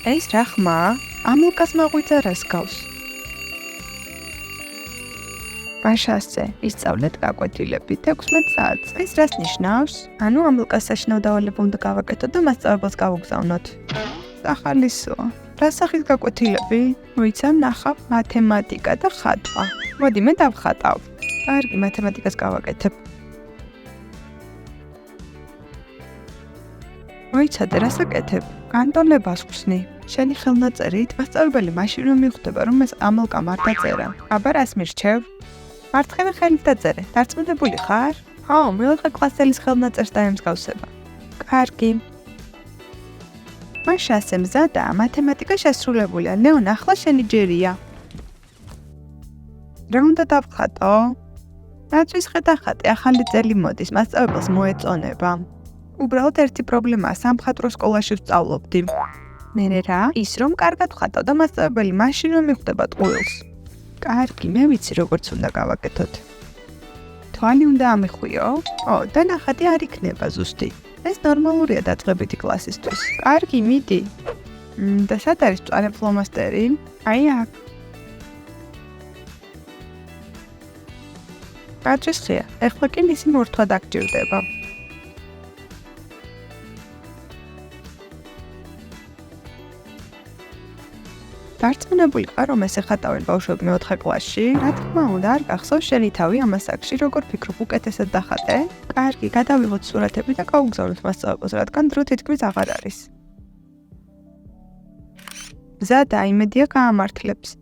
ეს რა ხმაა? ამილკას მაღვიძა რას გავს? მაშასე, ისწავლეთ გაკვეთილები 16 საათს. ეს რას ნიშნავს? ანუ ამილკას საშინაო დავალება უნდა გავაკეთოთ და მასწავლებელს გავუგზავნოთ. ახალისოა. რა სახის გაკვეთილები? ვიცამ, ნახავ, მათემატიკა და ხატვა. მოდი მე დავხატავ. კარგი, მათემატიკას გავაკეთებ. მოიცადე, რას აკეთებ? განტოლებას ხსნი. შენი ხელნაწერით მასწავლებელი მაშინ რომ მიხვდება, რომ ეს ამილკა არ დაწერა. აბა რას მირჩევ? მარცხენა ხელით დაწერე. დარწმუნებული ხარ? ხო, მეოთხე კლასელის ხელნაწერს დაემსგავსება. კარგი. მაშასე მზადა, მათემატიკა შესრულებულია. ლეონ, ახლა შენი ჯერია. რა უნდა დავხატო? რაცვის ხედახატე, ახალი წელი მოდის, მასწავლებელს მოეწონება. უბრალოდ ერთი პრობლემაა, სამხატვრო სკოლაში ვსწავლობდი. მერე რა? ის რომ კარგად ვხატავ და მასწავლებელი მაშინ რომ მიხვდება ტყუილს. კარგი, მე ვიცი როგორც უნდა გავაკეთოთ. თვალი უნდა ამიხვიო? ო, და ნახატი არ იქნება ზუსტი. ეს ნორმალურია დაწყებითი კლასისთვის. კარგი, მიდი. და სად არის მწვანე ფლომასტერი? აი აქ. გაჩესხია, ეხლა კი მისი მორთვა დაგჭირდება. დარწმუნებული ხარ, რომ ეს ეხატავენ ბავშვები მეოთხე კლასში? რა თქმა უნდა, არ გახსოვს შენი თავი ამ ასაკში, როგორ ფიქრობ, უკეთესად დახატე? კარგი, გადავიღოთ სურათები და გავუგზავნოთ მასწავლებელს, რადგან დრო თითქმის აღარ არის. მზადა, იმედია გაამართლებს.